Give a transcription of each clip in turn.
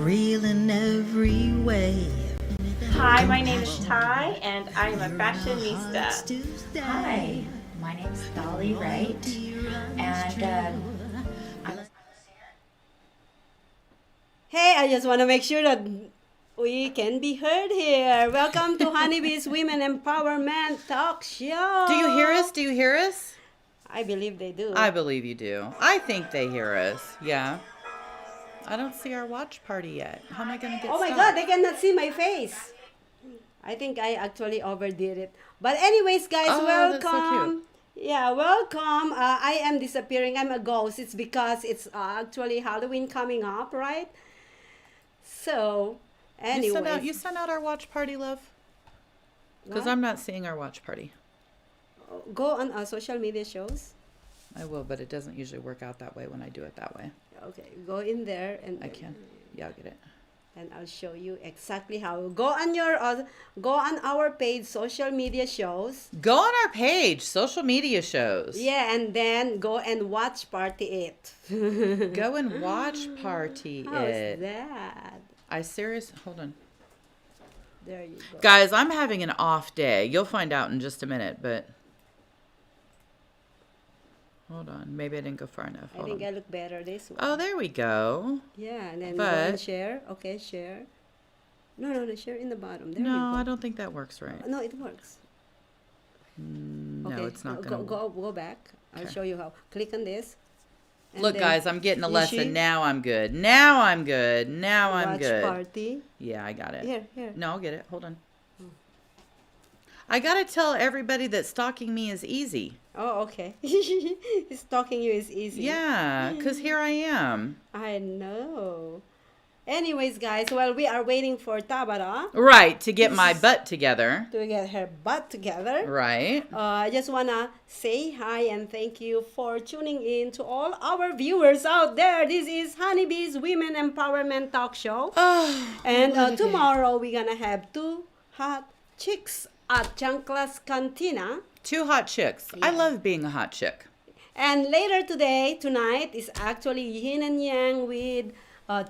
real in every way. Hi, my name is Ty, and I am a fashionista. Hi, my name's Dolly Wright, and Hey, I just want to make sure that we can be heard here. Welcome to Honeybee's Women Empowerment Talk Show. Do you hear us? Do you hear us? I believe they do. I believe you do. I think they hear us. Yeah. I don't see our watch party yet. How am I going to get Oh my started? God, they cannot see my face. I think I actually overdid it. But anyways, guys, Oh, welcome. that's so cute. Yeah, welcome. I am disappearing. I'm a ghost. It's because it's actually Halloween coming up, right? So, anyway. You sent out our watch party, love? Because What? I'm not seeing our watch party. Go on social media shows. I will, but it doesn't usually work out that way when I do it that way. Okay, go in there and I can. Yeah, I'll get it. and I'll show you exactly how. Go on our page, social media shows. Go on our page, social media shows. Yeah, and then go and watch party it. Go and watch party How's it. that? Hold on. There you go. Guys, I'm having an off day. You'll find out in just a minute, but hold on. Maybe I didn't go far enough. I Hold think on. I look better this way. Oh, there we go. Yeah, and then go But- and share. Okay, share. No, share in the bottom. There you No, go. I don't think that works right. No, it works. No, Okay, it's not go, going to. go back. I'll Okay. show you how. Click on this. and Look, then guys, I'm getting a you lesson. see? Now I'm good. Now I'm good. Now I'm Watch good. party. Yeah, I got it. Here. No, I'll get it. Hold on. I got to tell everybody that stalking me is easy. Oh, okay. Stalking you is easy. Yeah, because here I am. I know. Anyways, guys, while we are waiting for Tabatha Right, to get my butt together. to get her butt together, Right. I just want to say hi and thank you for tuning in to all our viewers out there. This is Honeybee's Women Empowerment Talk Show. Oh, And what a day. tomorrow we're going to have two hot chicks at Chancla's Cantina. Two hot chicks. I Yeah. love being a hot chick. And later tonight, is actually Yin and Yang with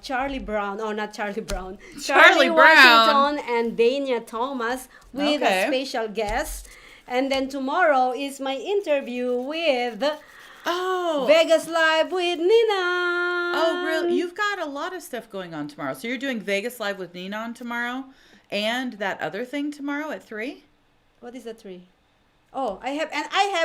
Charlie Brown. Oh, not Charlie Brown. Charlie Brown. Washington and Dania Thomas with Okay. a special guest. And then tomorrow is my interview with Oh. Vegas Live with Nina. Oh, really? You've got a lot of stuff going on tomorrow. So you're doing Vegas Live with Nina tomorrow and that other thing tomorrow at 3? What is the 3? Oh, I have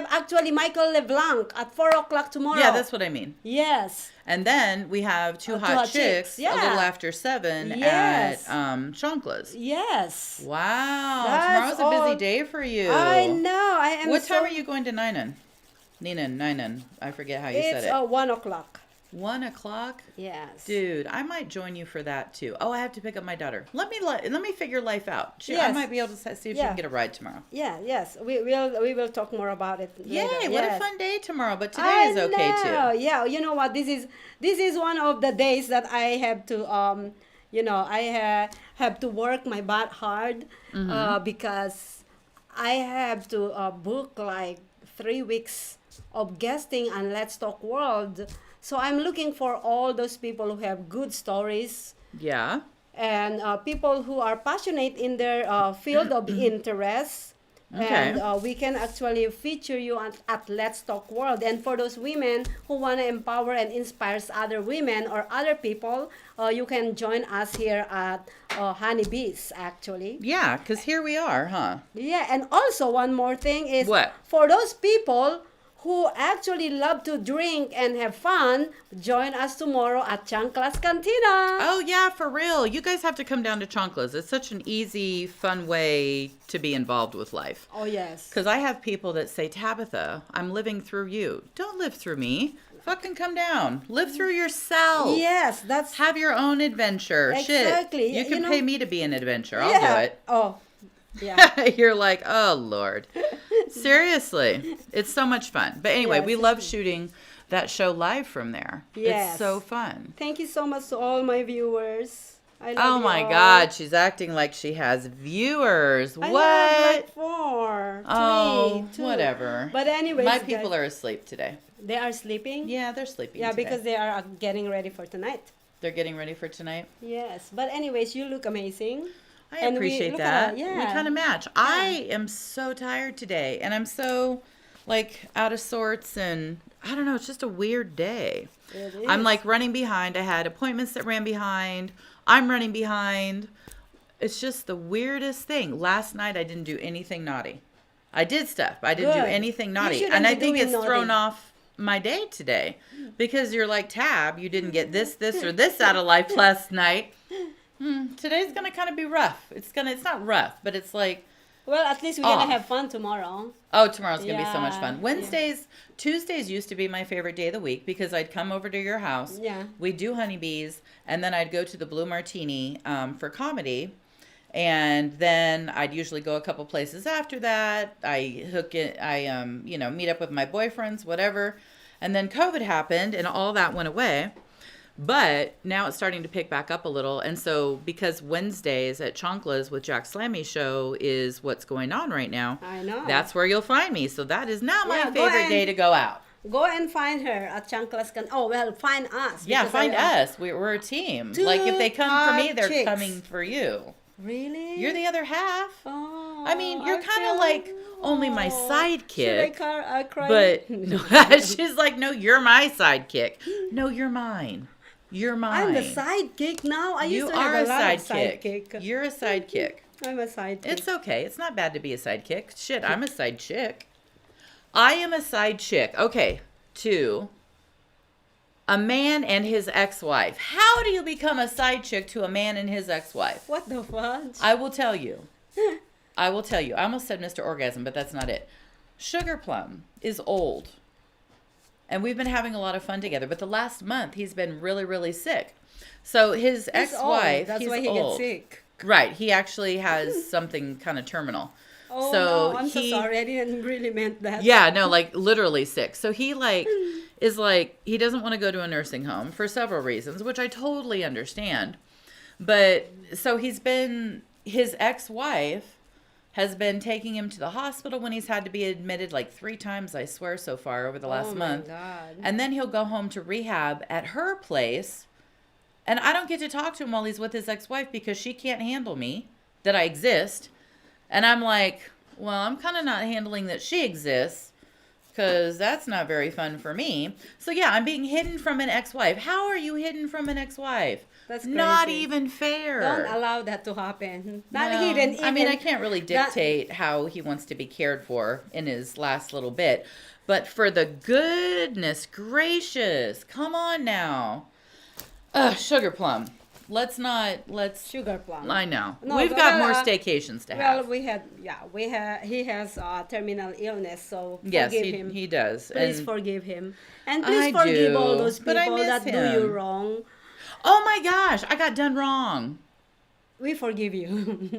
actually Michael LeBlanc at 4 o'clock tomorrow. Yeah, that's what I mean. Yes. And then we have two hot chicks yeah. a little after 7 Yes. at Chonkla's. Yes. Wow. That's Tomorrow's a busy all- day for you. I know. I am. What time so- are you going to Ninen? Ninen. I forget how you said It's it. 1 o'clock. 1 o'clock? Yes. Dude, I might join you for that too. Oh, I have to pick up my daughter. Let me figure life out. I Yes. might be able to see if she Yeah. can get a ride tomorrow. Yeah. Yes. We will talk more about it. Yay! Later. What a Yes. fun day tomorrow. But today I is okay know. too. Yeah. You know what? This is one of the days that I have to have to work my butt hard because I have to book like 3 weeks of guesting on Let's Talk World. So I'm looking for all those people who have good stories Yeah. and people who are passionate in their field of interest. Okay. And we can actually feature you at Let's Talk World. And for those women who want to empower and inspire other women or other people, you can join us here at Honeybees, actually. Yeah, because here we are, huh? Yeah, and also one more thing is What? for those people who actually love to drink and have fun, join us tomorrow at Chancla's Cantina. Oh, yeah, for real. You guys have to come down to Chonkla's. It's such an easy, fun way to be involved with life. Oh, yes. Because I have people that say, Tabatha, I'm living through you. Don't live through me. Fucking come down. Live through yourself. Yes, that's Have your own adventure. Exactly. Shit. You can You know- pay me to be an adventure. I'll yeah. do it. Oh, yeah. You're like, oh, Lord. Seriously. It's so much fun. But anyway, Yes. we love shooting that show live from there. Yes. It's so fun. Thank you so much to all my viewers. I love Oh you my all. God, she's acting like she has viewers. I What? have like 4, 3, Oh, 2. whatever. But anyways, My guys, people are asleep today. they are sleeping. Yeah, they're sleeping. Yeah, today. because they are getting ready for tonight. They're getting ready for tonight. Yes, but anyways, you look amazing. I And we appreciate look that. at- yeah. We kind of match. I am so tired today, and I'm so like out of sorts, and I don't know. It's just a weird day. It I'm is. like running behind. I had appointments that ran behind. I'm running behind. It's just the weirdest thing. Last night I didn't do anything naughty. I did stuff. I didn't do Good. anything You naughty, shouldn't and I be think doing it's thrown naughty. off my day today because you're like, Tab, you didn't get this, or this out of life last night. Today's gonna kind of be rough. It's not rough, but it's like, Well, at least we're Off. gonna have fun tomorrow. oh, tomorrow's gonna be so much Yeah, fun. Tuesdays used to be my favorite day of the week because I'd come over to your house. Yeah. We'd do honeybees, and then I'd go to the Blue Martini for comedy, and then I'd usually go a couple places after that. I meet up with my boyfriends, whatever, and then COVID happened, and all that went away. But now it's starting to pick back up a little. And so because Wednesdays at Chonkla's with Jack Slammy's show is what's going on right now, I know. that's where you'll find me. So that is now my Yeah, go favorite and- day to go out. Go and find her at Chanclas. Find us. Yeah, because find I- us. We're a team. Two Like if they come for me, hot they're chicks. coming for you. Really? You're the other half. Oh, I mean, you're I kind feel- of like only my Oh. sidekick. Should I cry? But no, she's like, no, you're my sidekick. No, you're mine. You're mine. I'm the sidekick now. I You used to are have a a lot of sidekick. sidekick. You're a sidekick. I'm a sidekick. It's okay. It's not bad to be a sidekick. Shit, I'm a side chick. I am a side chick. Okay, 2. A man and his ex-wife. How do you become a side chick to a man and his ex-wife? What the fudge? I will tell you. I almost said Mr. Orgasm, but that's not it. Sugar Plum is old. And we've been having a lot of fun together. But the last month, he's been really, really sick. So his He's ex-wife, old. That's he's why he old. gets sick. Right. He actually has something kind of terminal. Oh, So no, I'm so he- sorry. I didn't really meant that. Yeah, no, like literally sick. So he is like, he doesn't want to go to a nursing home for several reasons, which I totally understand. But so his ex-wife has been taking him to the hospital when he's had to be admitted like 3 times, I swear, so far over the last Oh, month. my God. And then he'll go home to rehab at her place. And I don't get to talk to him while he's with his ex-wife because she can't handle me, that I exist. And I'm like, well, I'm kind of not handling that she exists because that's not very fun for me. So yeah, I'm being hidden from an ex-wife. How are you hidden from an ex-wife? That's not crazy. even fair. Don't allow that to happen. Not No. hidden. I mean, even- I can't really dictate how he wants to be cared for in his last little bit. But for the goodness gracious, come on now. Sugar Plum. Let's. Sugar Plum. I know. No, We've but got well, more staycations to Well, have. he has terminal illness, so Yes, forgive him. he does. Please And- forgive him. And please I forgive all do, those but I people miss that do you him. wrong. Oh my gosh, I got done wrong. We forgive you.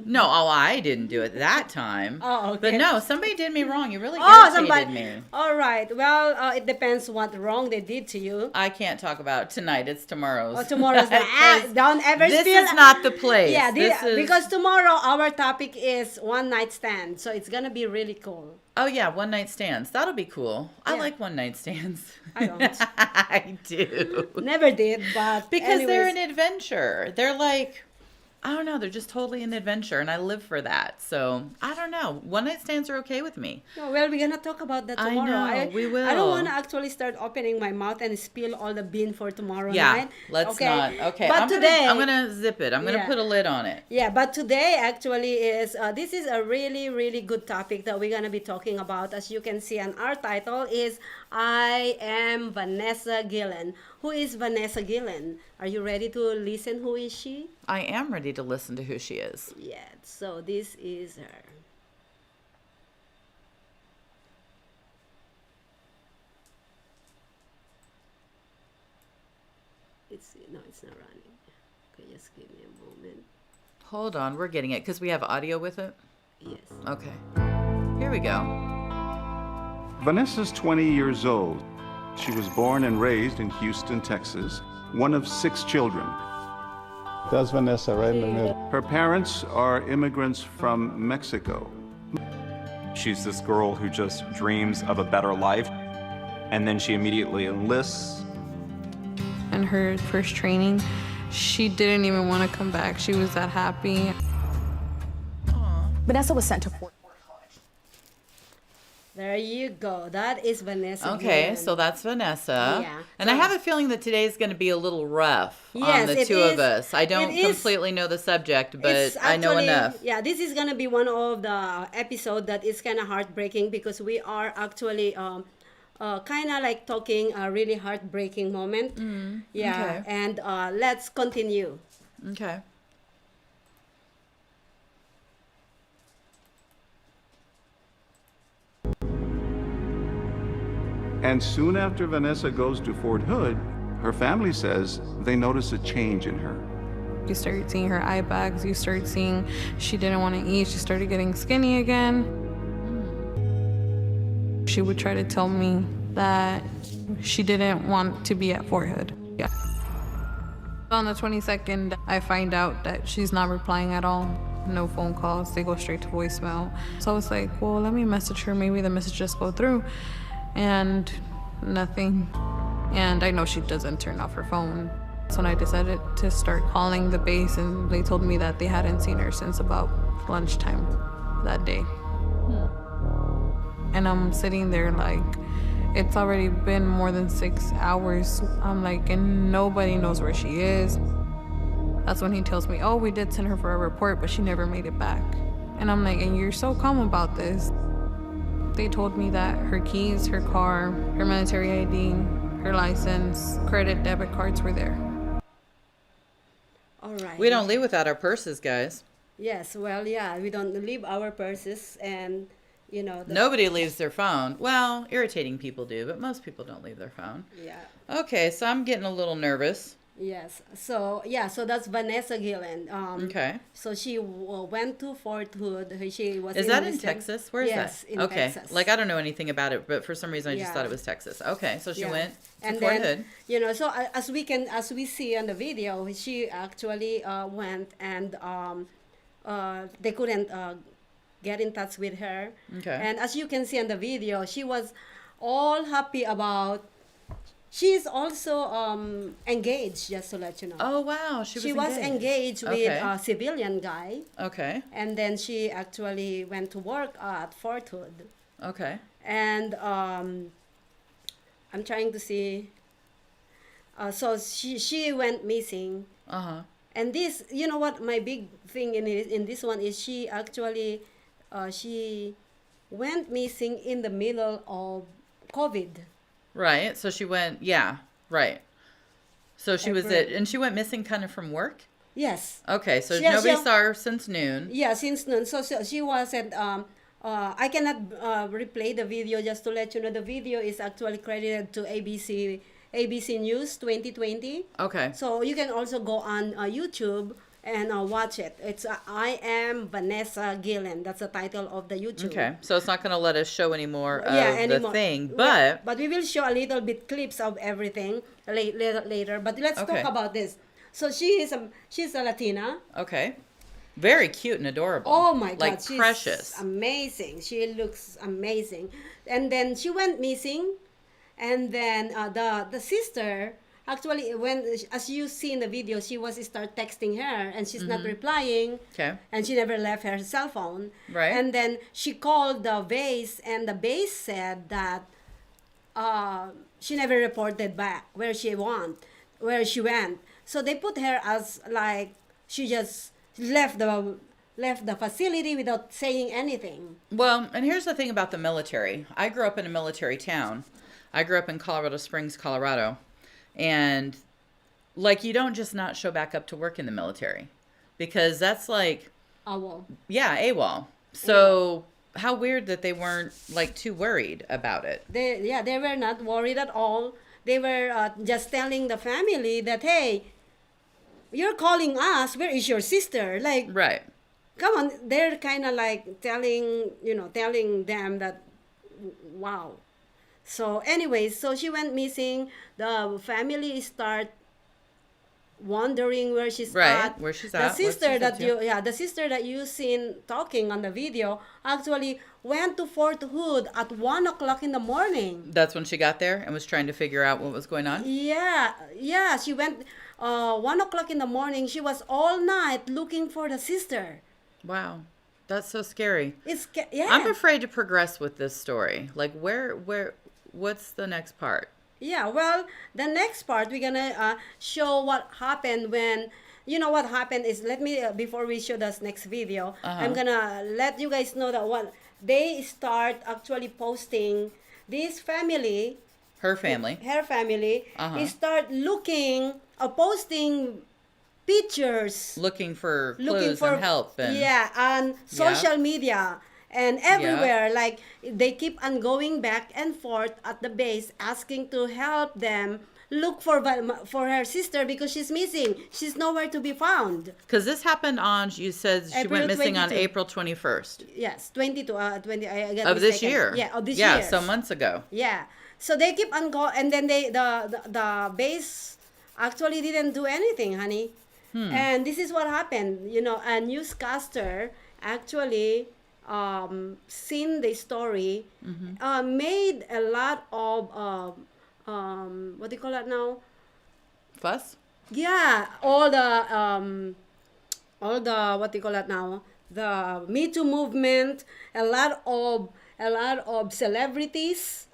No, I didn't do it that time. Oh, But okay. no, somebody did me wrong. You really Oh, irritated somebody. me. All right. Well, it depends what wrong they did to you. I can't talk about it tonight. It's tomorrow's. Oh, tomorrow's Because don't ever this spill. is not the place. Yeah, This is- because tomorrow our topic is one night stand, so it's gonna be really cool. Oh yeah, one night stands. That'll be cool. I Yeah. like one night stands. I don't. I do. Never did, but Because they're anyways. an adventure. They're like, I don't know, they're just totally an adventure, and I live for that. So I don't know. One night stands are okay with me. Oh, well, we're gonna talk about that I tomorrow. know, we will. I don't want to actually start opening my mouth and spill all the bean for tomorrow Yeah, night. let's okay? not. Okay, but today I'm gonna zip it. I'm gonna Yeah. put a lid on it. Yeah, but today actually is this is a really really good topic that we're gonna be talking about. As you can see, on our title is I am Vanessa Gillen. Who is Vanessa Gillen? Are you ready to listen? Who is she? I am ready to listen to who she is. Yeah. So this is her. It's not running. Okay, just give me a moment. Hold on, we're getting it because we have audio with it. Yes. Okay, here we go. Vanessa's 20 years old. She was born and raised in Houston, Texas, one of 6 children. That's Vanessa right in the middle. Her parents are immigrants from Mexico. She's this girl who just dreams of a better life, and then she immediately enlists. In her first training, She didn't even want to come back. She was that happy. Vanessa was sent to Fort. There you go. That is Vanessa. Okay, Gillen. so that's Vanessa. Yeah. And I have a feeling that today is going to be a little rough on the it two of is. us. I don't It is. completely know the subject, but It's I know actually- enough. Yeah, this is gonna be one of the episode that is kind of heartbreaking because we are actually kind of like talking a really heartbreaking moment. Yeah, okay. and let's continue. Okay. And soon after Vanessa goes to Fort Hood, her family says they notice a change in her. You start seeing her eye bags. You start seeing she didn't want to eat. She started getting skinny again. She would try to tell me that she didn't want to be at Fort Hood. Yeah. On the 22nd, I find out that she's not replying at all. No phone calls. They go straight to voicemail. So I was like, well, let me message her. Maybe the messages go through. And nothing. And I know she doesn't turn off her phone. So when I decided to start calling the base, and they told me that they hadn't seen her since about lunchtime that day. And I'm sitting there like, it's already been more than 6 hours. I'm like, and nobody knows where she is. That's when he tells me, oh, we did send her for a report, but she never made it back. And I'm like, and you're so calm about this. They told me that her keys, her car, her military ID, her license, credit, debit cards were there. All right. We don't leave without our purses, guys. Yes. Well, yeah, we don't leave our purses, and you know. Nobody leaves their phone. Well, irritating people do, but most people don't leave their phone. Yeah. Okay, so I'm getting a little nervous. Yes. So yeah. So that's Vanessa Gillen. Okay. So she went to Fort Hood. She was. Is that in enlisted- Texas? Where is yes, that? in Okay. Texas. Like I don't know anything about it, but for some reason I just Yeah. thought it was Texas. Okay, so she Yeah. went to And Fort then, Hood. you know, so as we see on the video, she actually went and they couldn't get in touch with her. Okay. And as you can see on the video, she was all happy about. She's also engaged, just to let you know. Oh wow, she was engaged with Okay. a civilian guy, Okay. and then she actually went to work at Fort Hood. Okay. And I'm trying to see. So she went missing, Uh-huh. and this, you know what, my big thing in this one is she actually she went missing in the middle of COVID. Right. So she went, yeah, right. So she was April. and she went missing kind of from work? Yes. Okay, so She- nobody she- saw her since noon. Yeah, since noon. So she was at I cannot replay the video, just to let you know the video is actually credited to ABC News 2020. Okay. So you can also go on YouTube and watch it. It's I Am Vanessa Gillen. That's the title of the YouTube. Okay. So it's not going to let us show any more of Yeah, the anymore. thing, Yeah, but but we will show a little bit clips of everything later. But let's Okay. talk about this. So she's a Latina. okay. Very cute and adorable. Oh my God, Like she's precious. amazing. She looks amazing. And then she went missing, and then the sister actually, when as you see in the video, she was start texting her, and she's not replying. Okay. And she never left her cell phone. Right. And then she called the base, and the base said that she never reported back where she went. So they put her as like she just left the facility without saying anything. Well, and here's the thing about the military. I grew up in a military town. I grew up in Colorado Springs, Colorado. And like you don't just not show back up to work in the military because that's like Well, yeah, AWOL. So how weird that they weren't like too worried about it. they were not worried at all. They were just telling the family that, hey, you're calling us. Where is your sister? Like, Right. come on. They're kind of like telling them that, wow. So anyways, so she went missing. The family start wondering where she's Right, at. where she's The at, what sister she's up that to. the sister that you seen talking on the video actually went to Fort Hood at 1:00 in the morning. That's when she got there and was trying to figure out what was going on. Yeah, she went. 1 o'clock in the morning, she was all night looking for the sister. Wow. That's so scary. Yeah. I'm afraid to progress with this story. Like, what's the next part? Yeah, well, the next part we're gonna show what happened when, what happened is, let me, before we show this next video, I'm gonna let you guys know that what they start actually posting, this family, Her family. is start looking, posting pictures. Looking for clues and help. And, on social media and everywhere. Like, they keep on going back and forth at the base, asking to help them look for her sister because she's missing. She's nowhere to be found. Because this happened on, you said she April went missing 22. on April 21st. Yes, 20 I got Of this mistaken. year. Yeah, of this year. Yeah, so months ago. Yeah. So they keep on and then the base actually didn't do anything, honey. And this is what happened. A newscaster actually seen the story, made a lot of what do you call that now? Fuss? Yeah, all the what do you call that now? The Me Too movement, a lot of celebrities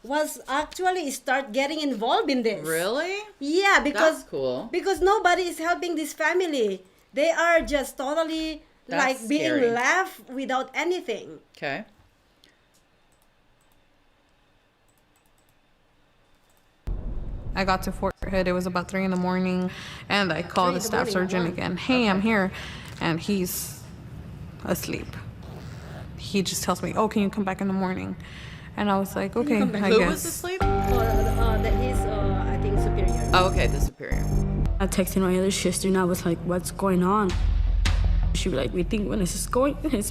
was actually start getting involved in this. Really? Yeah, because That's cool. Because nobody is helping this family. They are just totally That's being scary. left without anything. Okay. I got to Fort Hood. It was about 3 in the morning, and I called the staff surgeon again. Hey, I'm here, and he's asleep. He just tells me, "Oh, can you come back in the morning?" And I was like, "Okay, I Who guess." was asleep? He's I think superior. Oh, okay, the superior. I texted my other sister and I was like, "What's going on?" She'd be like, "We think Vanessa's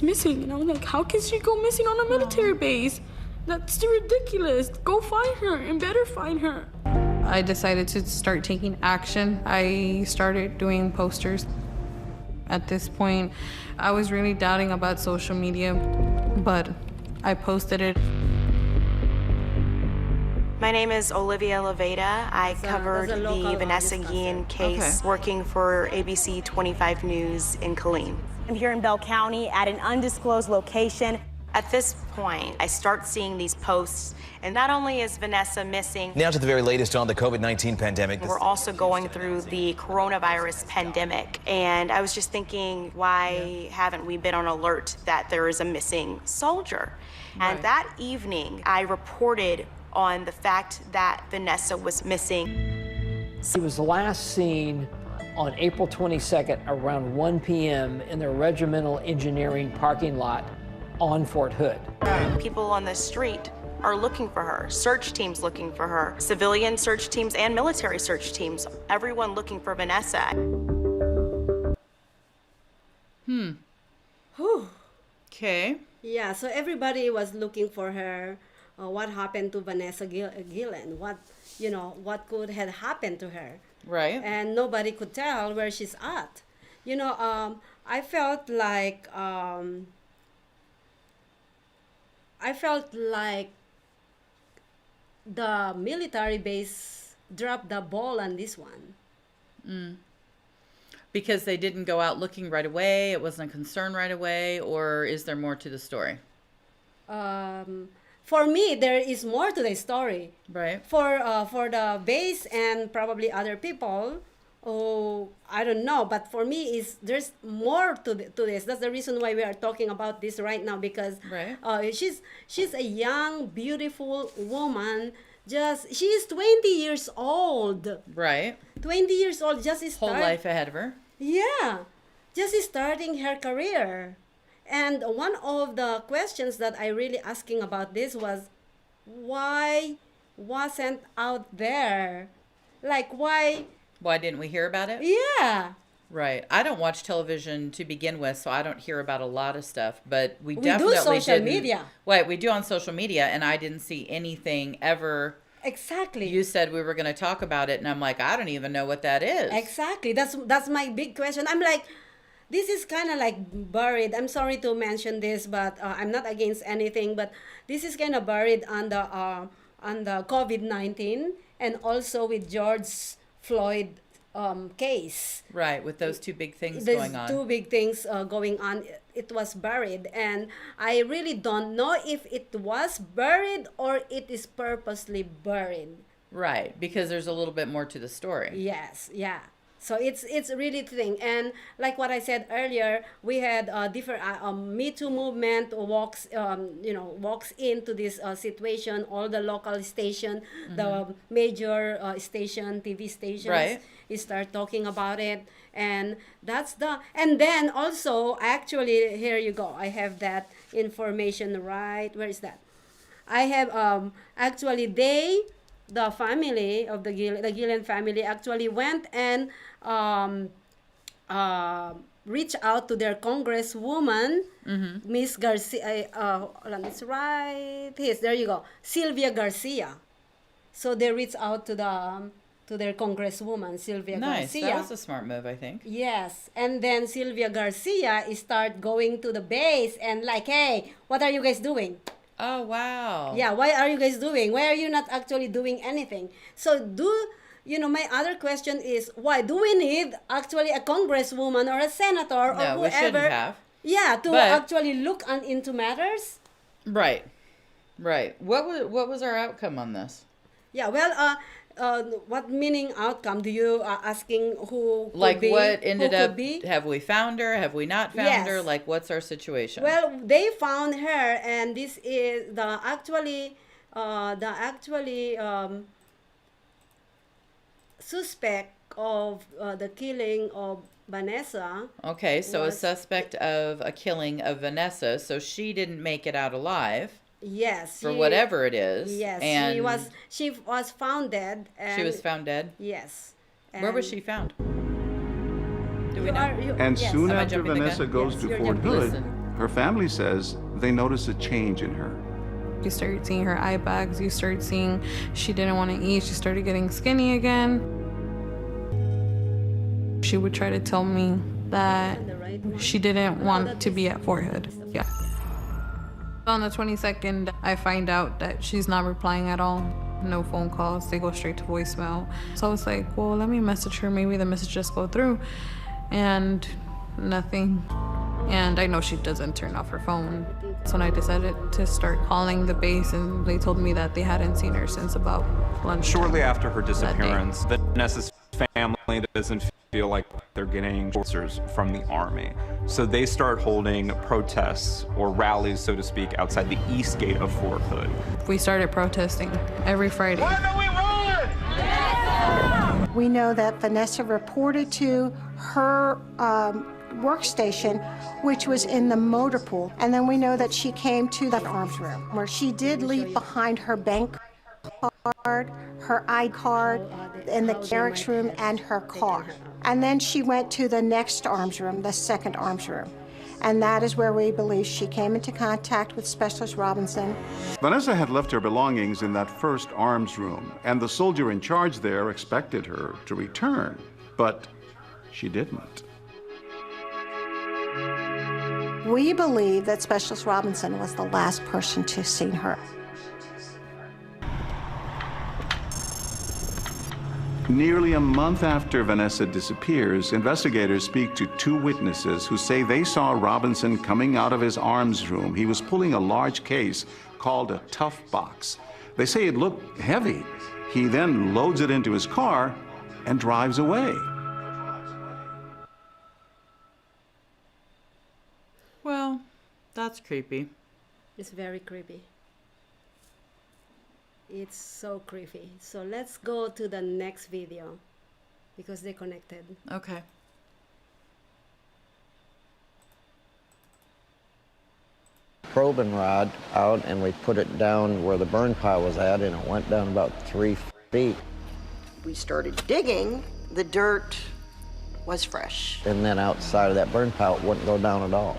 missing." And I was like, "How can she go missing on a military base? That's ridiculous. Go find her and better find her." I decided to start taking action. I started doing posters. At this point, I was really doubting about social media, but I posted it. My name is Olivia Leveda. I covered the Vanessa Guillen case working for ABC 25 News in Killeen. I'm here in Bell County at an undisclosed location. At this point, I start seeing these posts, and not only is Vanessa missing, Now to the very latest on the COVID-19 pandemic. we're also going through the coronavirus pandemic. And I was just thinking, why haven't we been on alert that there is a missing soldier? And that evening, I reported on the fact that Vanessa was missing. He was last seen on April 22nd around 1 p.m. in the Regimental Engineering parking lot on Fort Hood. People on the street are looking for her. Search teams looking for her. Civilian search teams and military search teams. Everyone looking for Vanessa. Okay. Yeah, so everybody was looking for her. What happened to Vanessa Guillen? What could have happened to her? Right. And nobody could tell where she's at. I felt like the military base dropped the ball on this one. Because they didn't go out looking right away, it wasn't a concern right away, or is there more to the story? For me, there is more to the story. Right. For the base and probably other people, I don't know. But for me, there's more to this. That's the reason why we are talking about this right now, because she's a young, beautiful woman. She's 20 years old. Right. 20 years old, Whole life ahead of her. Yeah, just starting her career. And one of the questions that I really asking about this was, why wasn't out there? Like, why? Why didn't we hear about it? Yeah. Right. I don't watch television to begin with, so I don't hear about a lot of stuff. But we do definitely social media. Wait, we do on social media, and I didn't see anything ever. Exactly. You said we were going to talk about it, and I'm like, I don't even know what that is. Exactly. That's my big question. I'm like, this is kind of like buried. I'm sorry to mention this, but I'm not against anything. But this is kind of buried on the COVID-19, and also with George Floyd case. Right, with those two big things There's going on. two big things going on. It was buried, and I really don't know if it was buried or it is purposely buried. Right, because there's a little bit more to the story. Yes, yeah. So it's really thing, and like what I said earlier, we had different Me Too movement walks into this situation. All the local station, the major station, TV stations, Right. Start talking about it, and and then also actually here you go. I have that information right. Where is that? I have actually the family of the Gillen family actually went and reached out to their congresswoman, Miss Garcia. It's right. Yes, there you go, Sylvia Garcia. So they reached out to their congresswoman, Sylvia Garcia. That was a smart move, I think. Yes, and then Sylvia Garcia start going to the base and like, hey, what are you guys doing? Oh, wow. Yeah, why are you guys doing? Why are you not actually doing anything? So my other question is, why do we need actually a congresswoman or a senator or whoever? We shouldn't have. Yeah, to actually look into matters. Right. What was our outcome on this? Yeah, well, what meaning outcome? Do you asking who could like be? What ended who up? Could be? Have we found her? Have we not found her? Like, what's our situation? Well, they found her, and this is the suspect of the killing of Vanessa. Okay, so a suspect of a killing of Vanessa. So she didn't make it out alive. Yes. For whatever it is. Yes. And she was found dead. She was found dead? Yes. Where was she found? Do we know? And yes. soon Am I after jumping the Vanessa gun? goes Yes, to you're Fort jumping. Hood, Listen. her family says they notice a change in her. You started seeing her eye bags. You started seeing she didn't want to eat. She started getting skinny again. She would try to tell me that she didn't want to be at Fort Hood. Yeah. On the 22nd, I find out that she's not replying at all. No phone calls. They go straight to voicemail. So I was like, well, let me message her. Maybe the messages go through. And nothing. And I know she doesn't turn off her phone. So when I decided to start calling the base, and they told me that they hadn't seen her since about lunch. Shortly after her disappearance, Vanessa's family doesn't feel like they're getting answers from the Army. So they start holding protests or rallies, so to speak, outside the east gate of Fort Hood. We started protesting every Friday. We know that Vanessa reported to her workstation, which was in the motor pool. And then we know that she came to the arms room, where she did leave behind her bank card, her ID card, in the barracks room, and her car. And then she went to the next arms room, the second arms room. And that is where we believe she came into contact with Specialist Robinson. Vanessa had left her belongings in that first arms room, and the soldier in charge there expected her to return, but she didn't. We believe that Specialist Robinson was the last person to see her. Nearly a month after Vanessa disappears, investigators speak to two witnesses who say they saw Robinson coming out of his arms room. He was pulling a large case called a tough box. They say it looked heavy. He then loads it into his car and drives away. Well, that's creepy. It's very creepy. It's so creepy. So let's go to the next video because they're connected. Okay. Probing rod out and we put it down where the burn pile was at, and it went down about 3 feet. We started digging, the dirt was fresh. And then outside of that burn pile, it wouldn't go down at all.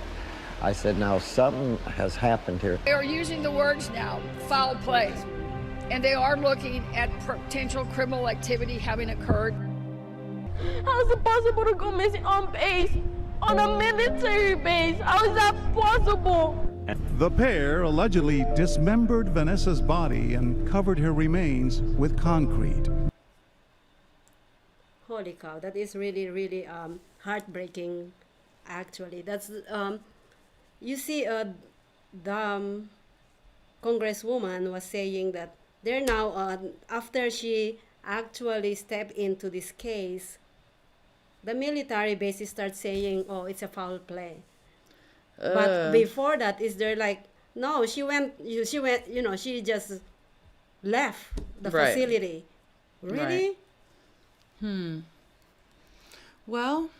I said, now something has happened here. They are using the words now, foul play, and they are looking at potential criminal activity having occurred. How is it possible to go missing on base, on a military base? How is that possible? The pair allegedly dismembered Vanessa's body and covered her remains with concrete. Holy cow, that is really, really heartbreaking, actually. That's, you see, the congresswoman was saying that they're now, after she actually stepped into this case, the military base starts saying, oh, it's a foul play. But before that, is there like, no, she just left the facility. Really? Right. Well,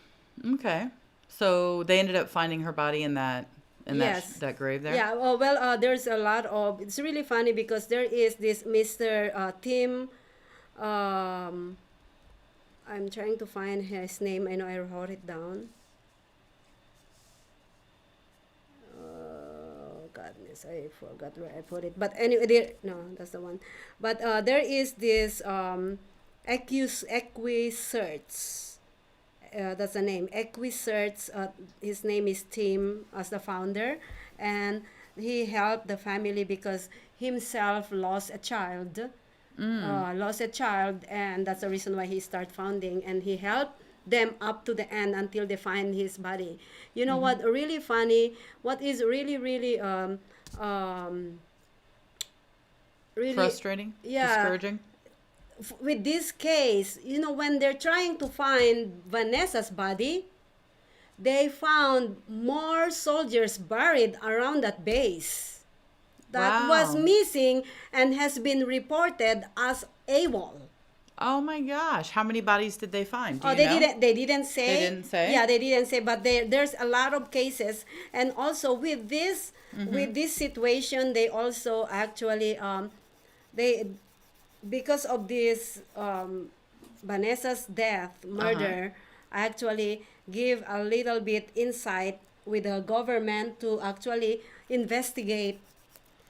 okay. So they ended up finding her body in that that grave there? Yeah, well, there's a lot of, it's really funny because there is this Mr. Tim, I'm trying to find his name. I know I wrote it down. Goodness, I forgot where I put it. But anyway, no, that's the one. But there is this Equisearch. That's the name. Equisearch. His name is Tim, as the founder, and he helped the family because himself lost a child. And that's the reason why he started founding, and he helped them up to the end until they find his body. You know what? Really funny. What is really, really, really frustrating, discouraging. With this case, you know, when they're trying to find Vanessa's body, they found more soldiers buried around that base that was missing and has been reported as AWOL. Oh my gosh! How many bodies did they find? They didn't. They didn't say. They didn't say. Yeah, they didn't say. But there's a lot of cases, and also with this situation, they also actually because of this Vanessa's murder, actually give a little bit insight with the government to actually investigate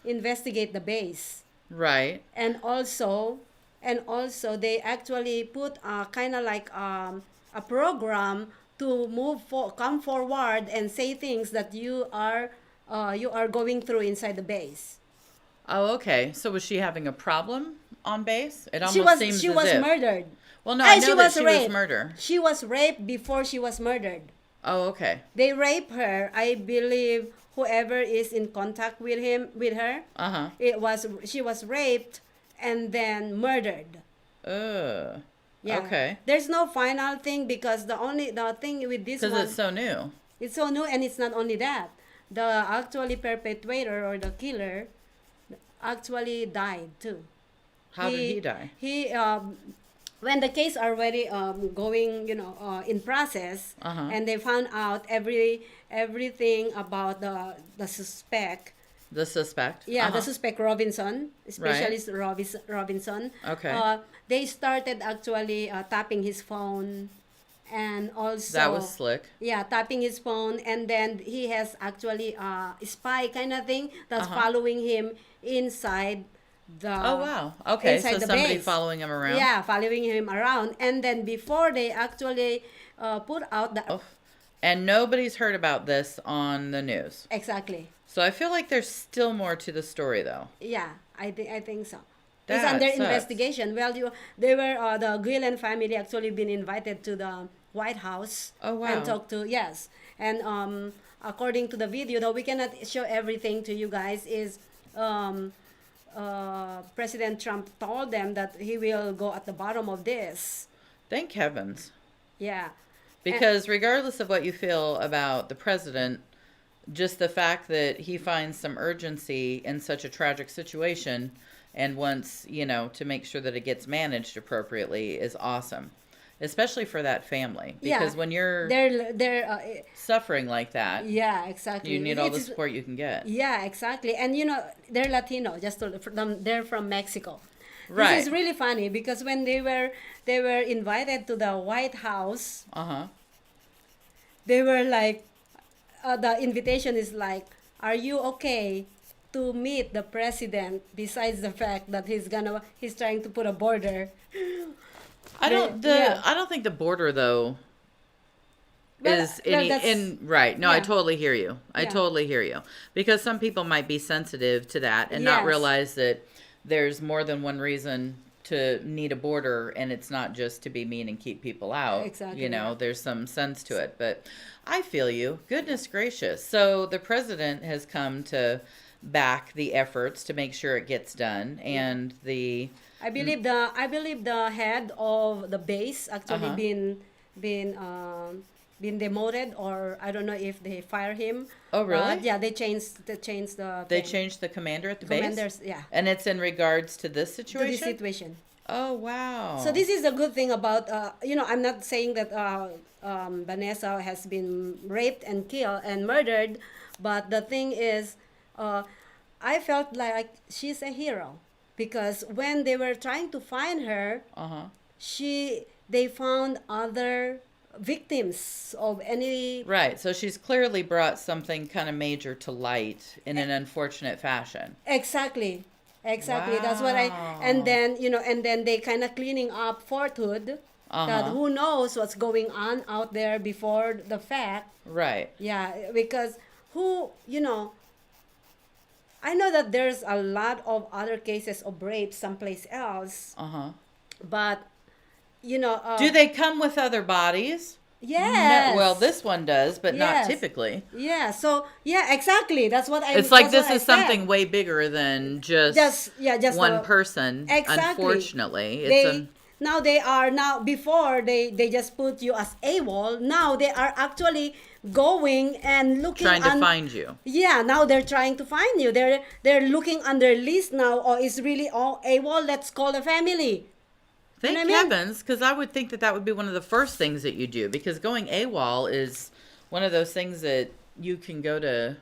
the base. Right. And also they actually put kind of like a program to come forward and say things that you are going through inside the base. Oh, okay. So was she having a problem on base? It almost seems she was murdered. Well, no, I know that she was murdered. She was raped before she was murdered. Oh, okay. They raped her. I believe whoever is in contact with her. She was raped and then murdered. Yeah. Okay. There's no final thing because the thing with this one, because it's so new. It's so new, and it's not only that. The actually perpetrator or the killer actually died too. How did he die? He when the case already going, in process, and they found out everything about the suspect. The suspect. Yeah, the suspect Robinson, Specialist Robinson. Okay. They started actually tapping his phone, and also that was slick. Yeah, tapping his phone, and then he has actually a spy kind of thing that's following him inside the. Oh wow! Okay, so somebody following him around. Yeah, following him around, and then before they actually put out the. And nobody's heard about this on the news. Exactly. So I feel like there's still more to the story, though. Yeah, I think so. It's under investigation. Well, they were the Guillen family actually been invited to the White House. Oh wow! And talk to and according to the video, though we cannot show everything to you guys, is President Trump told them that he will go at the bottom of this. Thank heavens. Yeah. Because regardless of what you feel about the president, just the fact that he finds some urgency in such a tragic situation and wants, to make sure that it gets managed appropriately is awesome, especially for that family. Because when you're they're suffering like that, yeah, exactly, you need all the support you can get. Yeah, exactly. And they're Latino, they're from Mexico. Right. This is really funny because when they were invited to the White House, they were like, the invitation is like, are you okay to meet the president? Besides the fact that he's trying to put a border. I don't think the border though is right. No, yeah. I totally hear you. I totally hear you, because some people might be sensitive to that and not realize that there's more than one reason to need a border, and it's not just to be mean and keep people out. Exactly. You know, there's some sense to it. But I feel you. Goodness gracious. So the president has come to back the efforts to make sure it gets done, and I believe the head of the base actually been demoted, or I don't know if they fire him. Oh, really? Yeah, they changed the They changed the commander at the commanders, base? yeah. And it's in regards to this situation? To this situation. Oh, wow. So this is a good thing about, I'm not saying that Vanessa has been raped and killed and murdered, but the thing is, I felt like she's a hero, because when they were trying to find her, they found other victims of any. Right. So she's clearly brought something kind of major to light in an unfortunate fashion. Exactly. Wow. That's what and then they kind of cleaning up Fort Hood. That who knows what's going on out there before the fact. Right. Yeah, because I know that there's a lot of other cases of rape someplace else. But do they come with other bodies? Yes. No, well, this one does, but Yes. not typically. Yeah. So exactly. That's what I. It's like that's this what is I said. something way bigger than just one person. Exactly. Unfortunately, it's before they just put you as AWOL. Now they are actually going and looking, trying to find you. Yeah, now they're trying to find you. They're looking on their list now. Or is really all AWOL? Let's call a family. Thank You know what I mean? heavens, because I would think that would be one of the first things that you do, because going AWOL is one of those things that you can go to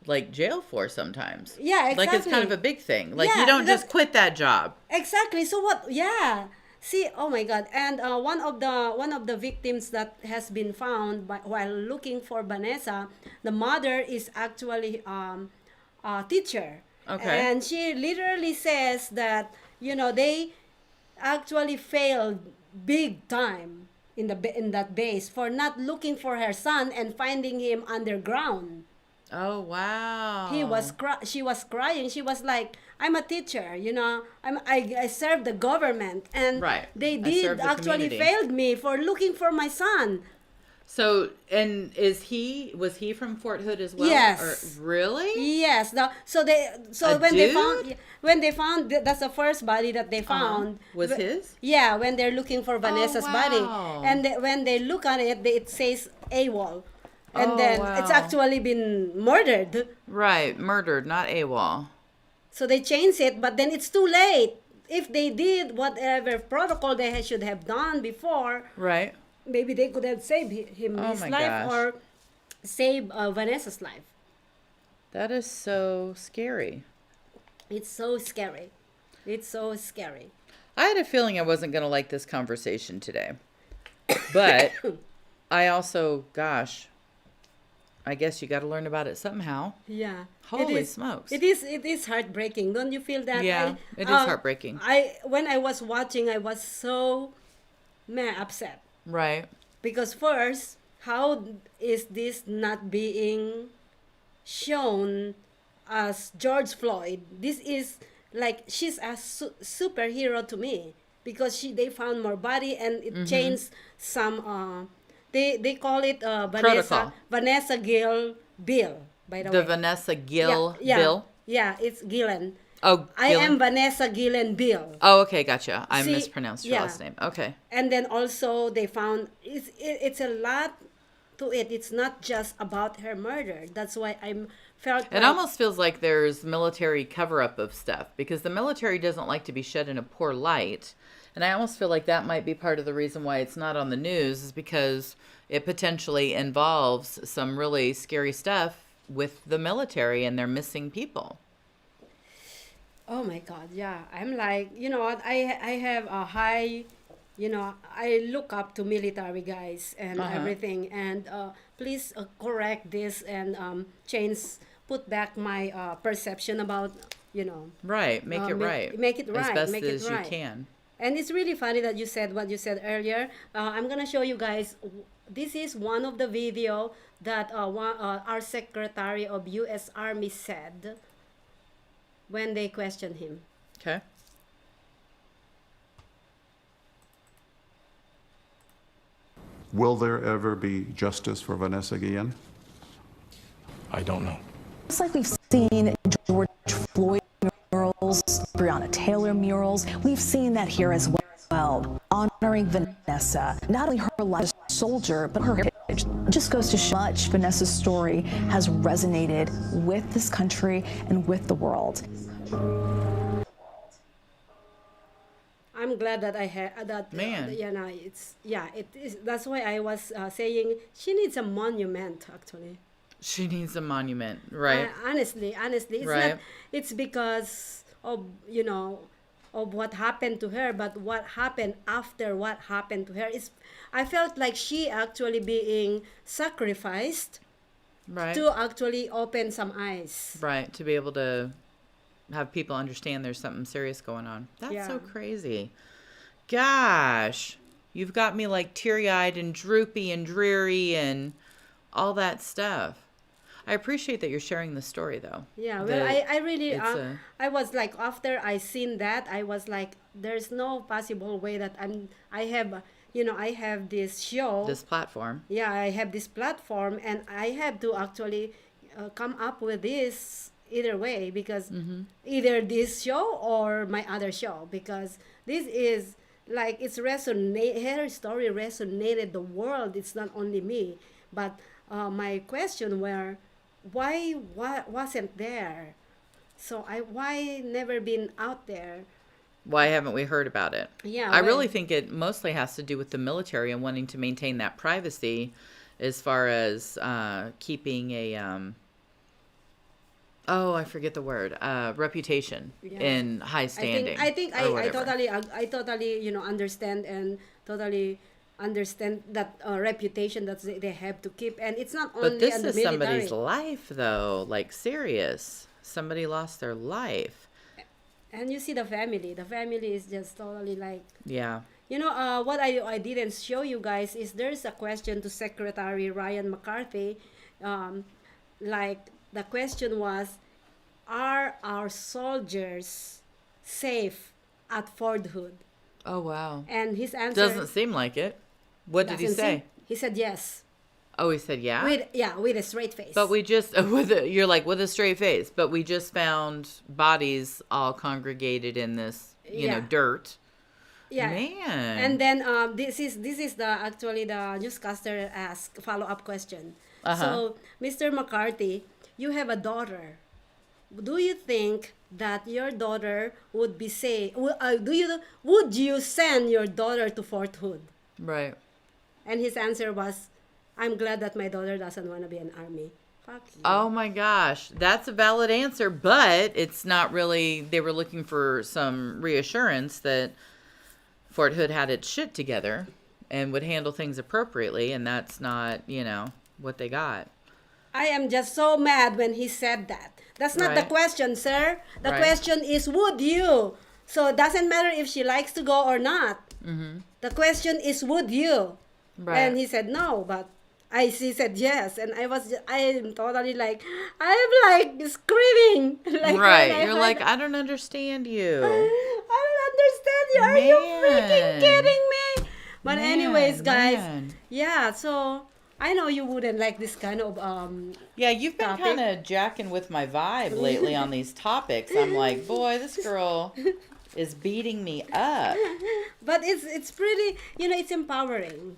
like jail for sometimes. Yeah, exactly. Like it's kind of a big thing. Like Yeah, you don't just quit that job. Exactly. So what? Yeah. See, oh my God! And one of the victims that has been found while looking for Vanessa, the mother is actually a teacher. Okay. And she literally says that they actually failed big time in that base for not looking for her son and finding him underground. Oh wow! She was crying. She was like, "I'm a teacher, I serve the government, and they did actually failed me for looking for my son." So, and was he from Fort Hood as well? Yes. Or, really? Yes. When they found that's the first body that they found. Was his? Yeah, when they're looking for Vanessa's body, and when they look at it, it says AWOL. And then it's actually been murdered. Right, murdered, not AWOL. So they changed it, but then it's too late. If they did whatever protocol they should have done before, right? Maybe they could have saved him his life or save Vanessa's life. That is so scary. It's so scary. It's so scary. I had a feeling I wasn't going to like this conversation today. But I also, gosh, I guess you got to learn about it somehow. Yeah. Holy smokes. It is heartbreaking. Don't you feel that? Yeah, it is heartbreaking. When I was watching, I was so upset. Right. Because first, how is this not being shown as George Floyd? This is like, she's a superhero to me, because they found more body and it changed some they call it Vanessa Gill Bill, by the way. The Vanessa Gill Bill? Yeah, it's Gillen. Oh, I am Vanessa Gillen Bill. Oh, okay, gotcha. I mispronounced your last name. Okay. And then also they found it's a lot to it. It's not just about her murder. That's why It almost feels like there's military cover-up of stuff, because the military doesn't like to be shed in a poor light. And I almost feel like that might be part of the reason why it's not on the news, is because it potentially involves some really scary stuff with the military and their missing people. Oh my God, yeah. I'm like, you know what, I have a high, I look up to military guys and everything. And please correct this and put back my perception about, Right, make it right. Make it right. As best make as it right. you can. And it's really funny that you said what you said earlier. I'm going to show you guys. This is one of the video that our Secretary of U.S. Army said when they questioned him. Okay. Will there ever be justice for Vanessa Guillen? I don't know. Just like we've seen George Floyd murals, Breonna Taylor murals, we've seen that here as well, honoring Vanessa, not only her life as a soldier, but her heritage. It just goes to show how much Vanessa's story has resonated with this country and with the world. I'm glad that I had that. Man. It is. That's why I was saying she needs a monument. Actually, She needs a monument, right? Honestly, it's Right. not. It's because of of what happened to her, but what happened after what happened to her is. I felt like she actually being sacrificed, Right. to actually open some eyes. Right, to be able to have people understand there's something serious going on. That's so Yeah. crazy. Gosh, you've got me like teary-eyed and droopy and dreary and all that stuff. I appreciate that you're sharing the story, though. Yeah, well, That I really, it's a- I was like, after I seen that, I was like, there's no possible way that I have this show. this platform. Yeah, I have this platform, and I have to actually come up with this either way, because either this show or my other show, because this is like her story resonated the world. It's not only me, but my question were, why wasn't there? So why never been out there? Why haven't we heard about it? Yeah, I well- really think it mostly has to do with the military and wanting to maintain that privacy as far as keeping a I forget the word, reputation in high standing. I think or I whatever. totally understand and totally understand that reputation that they have to keep, and it's not only But this in the is military. somebody's life, though. Like, serious. Somebody lost their life. And you see the family. The family is just totally like. Yeah. What I didn't show you guys is there's a question to Secretary Ryan McCarthy. Like, the question was, are our soldiers safe at Fort Hood? Oh, wow. And his answer Doesn't seem like it. What did he doesn't say? seem- He said yes. Oh, he said yeah? With a straight face. But we just, you're like, with a straight face, but we just found bodies all congregated in this, Yeah. dirt. Yeah. Man. And then this is the newscaster ask follow-up question. Uh-huh. So, Mr. McCarthy, you have a daughter. Do you think that your daughter would be safe? Would you send your daughter to Fort Hood? Right. And his answer was, I'm glad that my daughter doesn't want to be in army. Fuck you. Oh my gosh, that's a valid answer, but it's not really. They were looking for some reassurance that Fort Hood had its shit together and would handle things appropriately, and that's not, what they got. I am just so mad when he said that. That's not the Right. question, sir. The Right. question is, would you? So it doesn't matter if she likes to go or not. Mm-hmm. The question is, would you? Right. And he said no, but she said yes, and I'm totally like, I'm like screaming. Like, Right. when I You're heard like, that. I don't understand you. I don't understand you. Are you freaking Man. kidding me? But Man, anyways, guys, man. yeah. So I know you wouldn't like this kind of Yeah, you've been topic. kind of jacking with my vibe lately on these topics. I'm like, boy, this girl is beating me up. But it's pretty, it's empowering,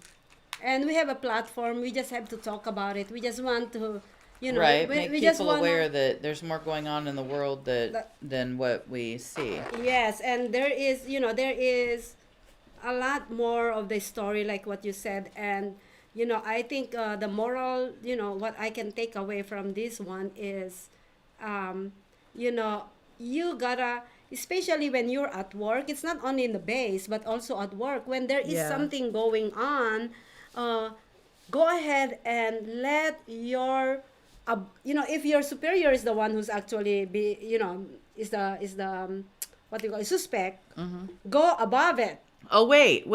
and we have a platform. We just have to talk about it. We just want to, Right, we, make we just people wanna, aware that there's more going on in the world than what we see. Yes, and there is a lot more of the story, like what you said, and I think the moral, what I can take away from this one is, you gotta, especially when you're at work, it's not only in the base, but also at work, when there is Yeah. something going on, go ahead and let your, if your superior is the one who's actually is the what you call suspect, go above it. Oh, wait.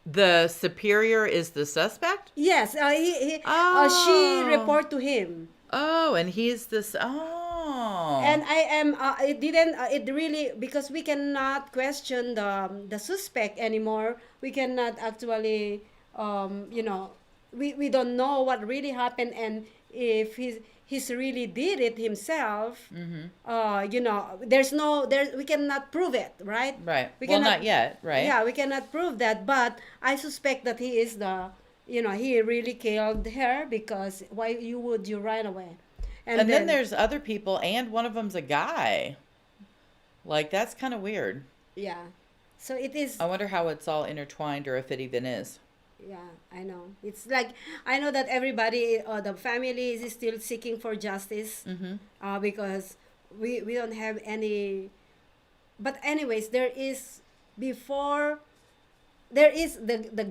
The superior is the suspect? Yes, she report to him. Oh, and he's this. Oh. And I am. It didn't. It really, because we cannot question the suspect anymore. We cannot actually you know, we don't know what really happened, and if he's really did it himself. You know, we cannot prove it, right? Right. We Well, cannot, not yet, right? Yeah, we cannot prove that, but I suspect that he is he really killed her, because why would you run away? And then there's other people, and one of them's a guy. Like, that's kind of weird. Yeah. So it is. I wonder how it's all intertwined, or if it even is. Yeah, I know. It's like, I know that everybody, the family is still seeking for justice, because we don't have any. But anyways, there is the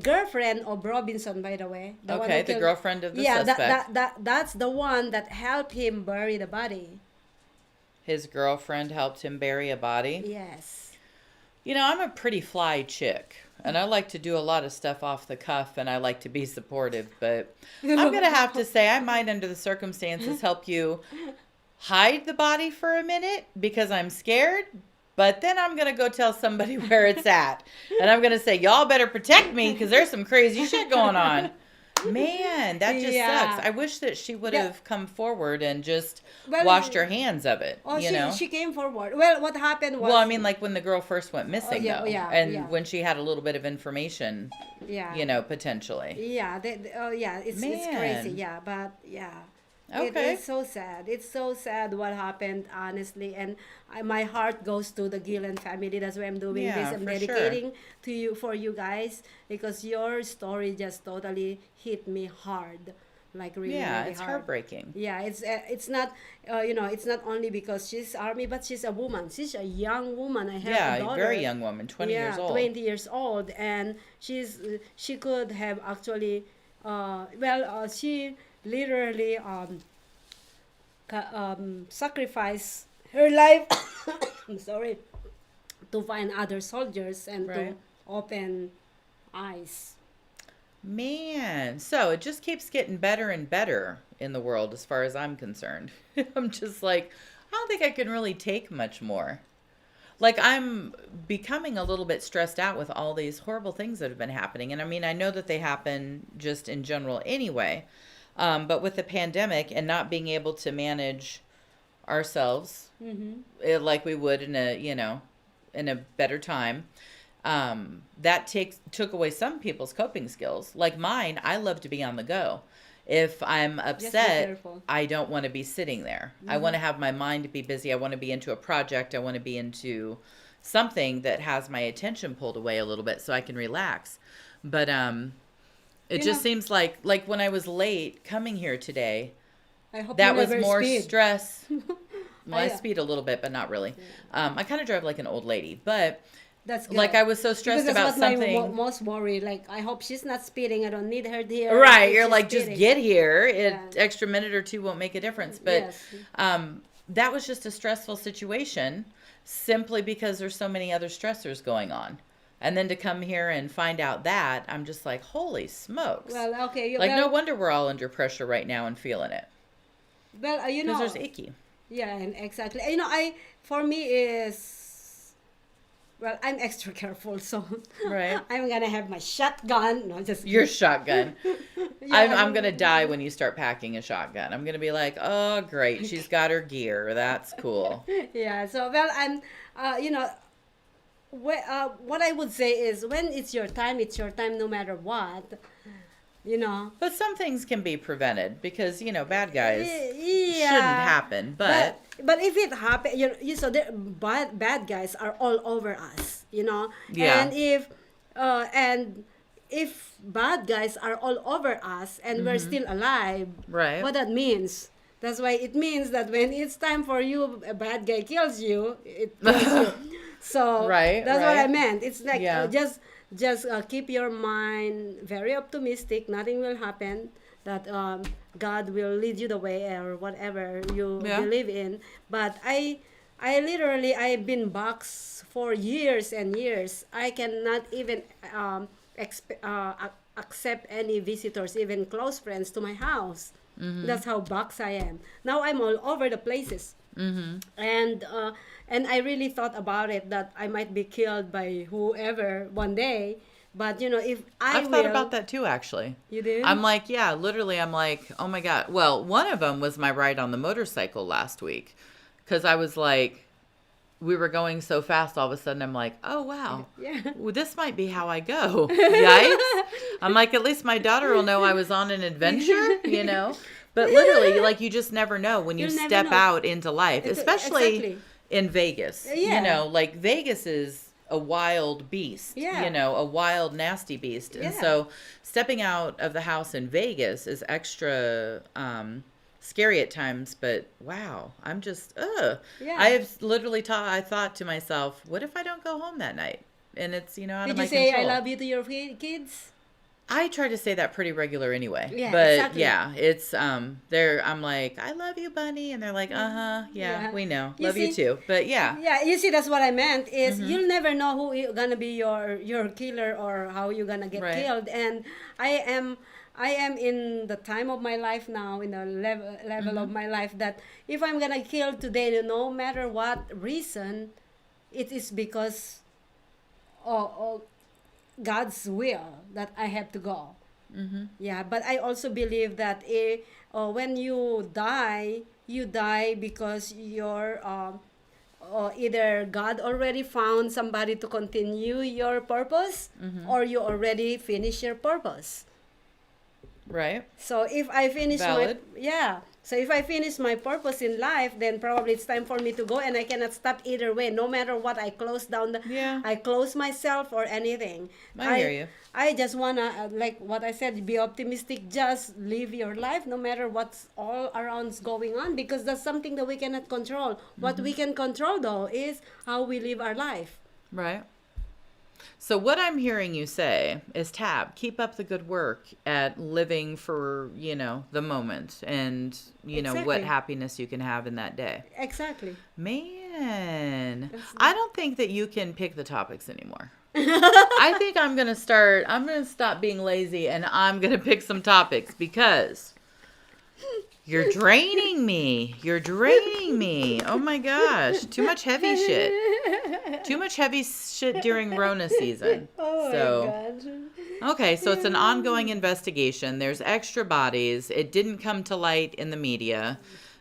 girlfriend of Robinson, by the way. Okay, the girlfriend of the suspect. That's the one that helped him bury the body. His girlfriend helped him bury a body? Yes. You know, I'm a pretty fly chick, and I like to do a lot of stuff off the cuff, and I like to be supportive, but I'm going to have to say I might, under the circumstances, help you hide the body for a minute, because I'm scared, but then I'm going to go tell somebody where it's at, and I'm going to say, y'all better protect me, because there's some crazy shit going on. Man, that just sucks. I wish that she would have come forward and just washed her hands of it. Oh, you know? She came forward. Well, what happened was... Well, I mean, like when the girl first went missing, though. Yeah, when she had a little bit of information, you know, potentially. Yeah, it's crazy. Yeah, but yeah. Okay. It is so sad. It's so sad what happened, honestly. And my heart goes to the Gillen family. That's why I'm doing this. I'm dedicating to you, for you guys, because your story just totally hit me hard. Like really, really it's hard. Heartbreaking. Yeah, it's not, it's not only because she's Army, but she's a woman. She's a young woman. I have a daughter. Very young woman, 20 years old. 20 years old, and she could have actually, she literally sacrifice her life I'm sorry, to find other soldiers and to open eyes. Man, so it just keeps getting better and better in the world as far as I'm concerned. I'm just like, I don't think I can really take much more. Like, I'm becoming a little bit stressed out with all these horrible things that have been happening. And I mean, I know that they happen just in general anyway. But with the pandemic and not being able to manage ourselves like we would in a better time, that took away some people's coping skills. Like mine, I love to be on the go. If I'm upset, I don't want to be sitting there. I want to have my mind be busy. I want to be into a project. I want to be into something that has my attention pulled away a little bit so I can relax. But it just seems like when I was late coming here today, that was more stress. Well, I speed a little bit, but not really. I kind of drive like an old lady, but that's good. Like I was so stressed about something. I'm most worried. Like, I hope she's not speeding. I don't need her here. Right. You're like, just get here. An extra minute or two won't make a difference. But that was just a stressful situation simply because there's so many other stressors going on. And then to come here and find out that, I'm just like, holy smokes. Well, okay. No wonder we're all under pressure right now and feeling it. Well, because there's icky. Yeah, and exactly. For me is, well, I'm extra careful, so I'm gonna have my shotgun. No, just your shotgun. I'm gonna die when you start packing a shotgun. I'm gonna be like, oh great, she's got her gear. That's cool. Yeah. So I'm, what I would say is, when it's your time, no matter what. But some things can be prevented because bad guys shouldn't happen. But if it happens, so bad guys are all over us, Yeah. And if bad guys are all over us and we're still alive, right? What that means? That's why it means that when it's time for you, a bad guy kills you. It kills you. So that's what I meant. It's like just keep your mind very optimistic. Nothing will happen. That God will lead you the way, or whatever you believe in. But I've been boxed for years and years. I cannot even accept any visitors, even close friends, to my house. That's how boxed I am. Now I'm all over the places. And I really thought about it, that I might be killed by whoever one day, But if I've thought about that too, actually. You did? I'm like, yeah, literally, I'm like, oh my God. Well, one of them was my ride on the motorcycle last week. Because I was like, we were going so fast, all of a sudden I'm like, oh, wow. Yeah. Well, this might be how I go. Yikes. I'm like, at least my daughter will know I was on an adventure, But literally, like, you just never know when you step out into life, especially in Vegas. Yeah. Like Vegas is a wild beast, a wild, nasty beast. And so stepping out of the house in Vegas is extra scary at times, but wow, I'm just, I have literally I thought to myself, what if I don't go home that night? And it's, out of my control. Did you say I love you to your kids? I try to say that pretty regular anyway. Yeah, but exactly. yeah, it's I'm like, I love you, bunny, and they're like, yeah, we know. Love you too. But yeah. Yeah, you see, that's what I meant is you'll never know who gonna be your killer or how you're gonna get killed. And I am in the time of my life now, in the level of my life, that if I'm gonna kill today, no matter what reason, it is because God's will that I have to go. Yeah, but I also believe that when you die because you're either God already found somebody to continue your purpose, or you already finished your purpose. Right. So if I finish So if I finish my purpose in life, then probably it's time for me to go, and I cannot stop either way. No matter what, I close down I close myself or anything. I hear you. I just wanna, like what I said, be optimistic. Just live your life, no matter what's all around's going on, because that's something that we cannot control. What we can control, though, is how we live our life. Right. So what I'm hearing you say is, Tab, keep up the good work at living for, the moment and, what happiness you can have in that day. Exactly. Man, I don't think that you can pick the topics anymore. I think I'm going to stop being lazy, and I'm going to pick some topics, because you're draining me. Oh my gosh. Too much heavy shit. During Rona season. Oh my God. Okay, so it's an ongoing investigation. There's extra bodies. It didn't come to light in the media.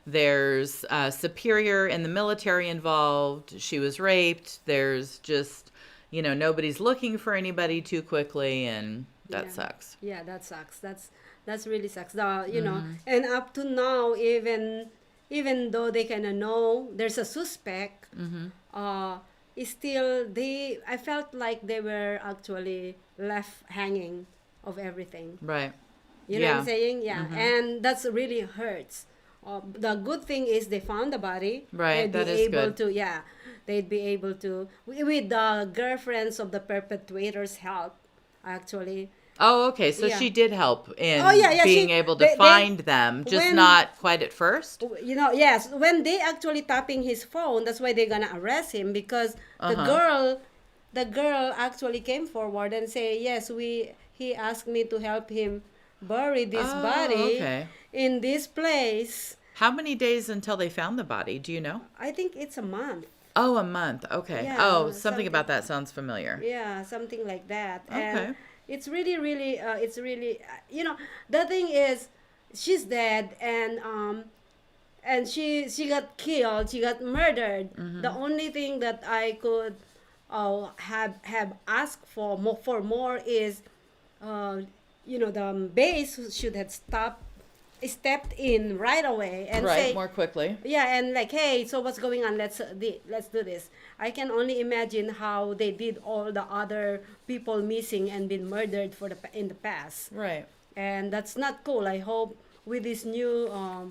There's a superior in the military involved. She was raped. There's just, nobody's looking for anybody too quickly, and that sucks. Yeah, that sucks. That's really sucks. And up to now, even though they kind of know there's a suspect, still I felt like they were actually left hanging of everything. Right. You know what I'm saying? Yeah. And that's really hurts. The good thing is they found the body. Right. That is good. They'd be able to, with the girlfriends of the perpetrators' help, actually. Oh, okay. So she did help in being able to find them, just not quite at first. Yes. When they actually tapping his phone, that's why they're gonna arrest him, because the girl actually came forward and say, yes, he asked me to help him bury this body in this place. How many days until they found the body? Do you know? I think it's a month. Oh, a month. Okay. Yeah, something about that sounds familiar. Yeah, something like that. Okay. And it's really, really, the thing is, she's dead, and she got killed, she got murdered. The only thing that I could have asked for more is, the base should have stepped in right away and say more quickly. Yeah, and like, hey, so what's going on? Let's do this. I can only imagine how they did all the other people missing and been murdered in the past. Right. And that's not cool. I hope with this new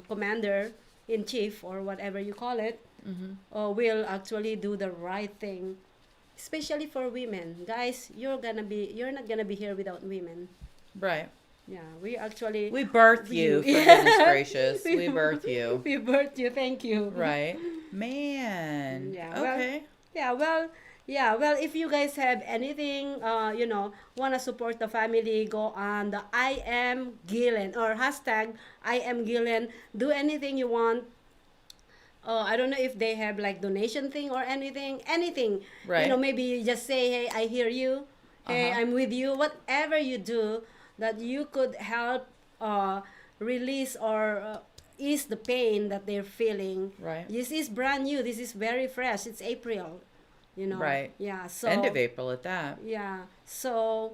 commander in chief, or whatever you call it, will actually do the right thing, especially for women. Guys, you're not gonna be here without women. Right. Yeah, we birth you, for goodness gracious. We birth you. We birth you, thank you. Right. Man. Yeah. Okay. Well, if you guys have anything, want to support the family, go on the I am Gillen or hashtag I am Gillen. Do anything you want. I don't know if they have like donation thing or anything. Right. Maybe you just say, hey, I hear you. Hey, I'm with you. Whatever you do that you could help release or ease the pain that they're feeling. Right. This is brand new. This is very fresh. It's April, you know. Right. Yeah. So end of April at that. Yeah. So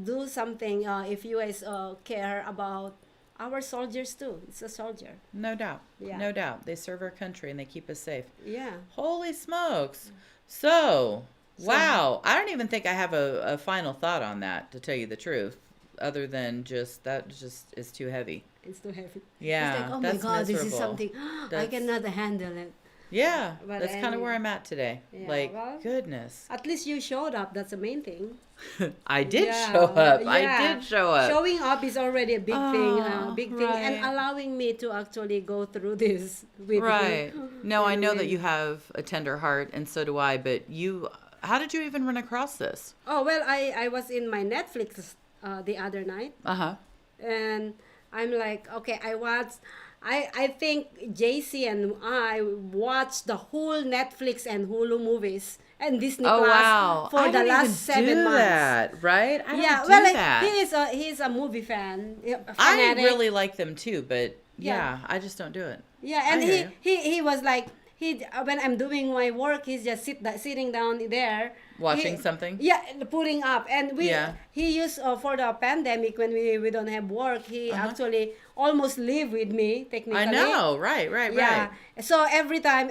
do something if you guys care about our soldiers too. It's a soldier. No doubt. Yeah. No doubt. They serve our country and they keep us safe. Yeah. Holy smokes. So, wow. I don't even think I have a final thought on that, to tell you the truth, other than just that just is too heavy. It's too heavy. Yeah. It's like, oh that's my God, miserable. this is something I cannot handle it. Yeah. But That's kind of where I'm at today. Yeah, like, well, goodness. At least you showed up. That's the main thing. I did Yeah, show up. yeah. I did show up. Showing up is already a big thing, right. and allowing me to actually go through this with Right. you. No, I know And that with- you have a tender heart, and so do I, but how did you even run across this? Oh well, I was in my Netflix the other night, and I'm like, okay, I think JC and I watched the whole Netflix and Hulu movies and Disney Oh, Plus wow. for I the don't last even 7 do months. that, right? I Yeah, don't do well, like, that. he's a movie fan. I fanatic. really like them too, but Yeah. yeah, I just don't do it. Yeah, I and hear you. he was like when I'm doing my work, he's just sitting down there Watching something? Yeah, putting up, and he used for the pandemic when we don't have work. He actually almost live with me technically. I know, right. Yeah. So every time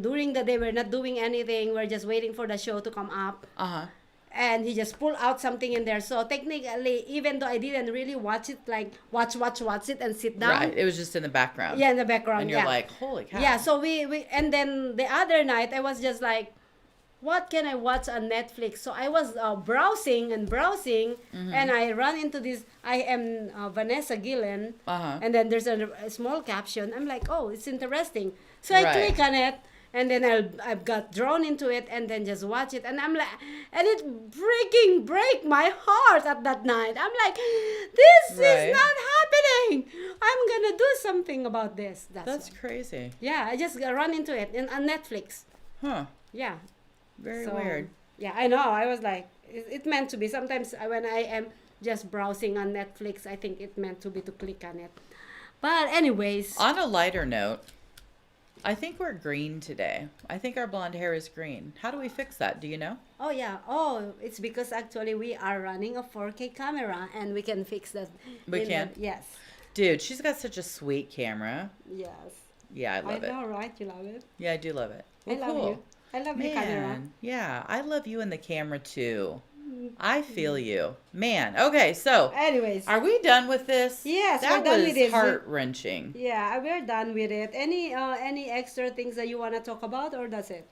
during the day we're not doing anything, we're just waiting for the show to come up. And he just pull out something in there. So technically, even though I didn't really watch it, like watch it and sit down. Right. It was just in the background. Yeah, in the background. And you're yeah. like, holy cow. Yeah. So we and then the other night I was just like, what can I watch on Netflix? So I was browsing, and I run into this. I am Vanessa Gillen, and then there's a small caption. I'm like, oh, it's interesting. So I click on it. And then I've got drawn into it, and then just watch it, and I'm like, and it break my heart at that night. I'm like, this is not happening. I'm gonna do something about this. That's crazy. Yeah, I just run into it on Netflix. Huh. Yeah. Very weird. Yeah, I know. I was like, it meant to be. Sometimes when I am just browsing on Netflix, I think it meant to be to click on it. But anyways. On a lighter note, I think we're green today. I think our blonde hair is green. How do we fix that? Do you know? Oh, yeah. Oh, it's because actually we are running a 4K camera and we can fix that. We can? Yes. Dude, she's got such a sweet camera. Yes. Yeah, I love it. I know, right? You love it? Yeah, I do love it. I love you. I love your camera. Man, yeah, I love you in the camera too. I feel you. Man, okay, so. Anyways. Are we done with this? Yes, that we're done was with it. heart-wrenching. Yeah, we're done with it. Any extra things that you want to talk about, or that's it?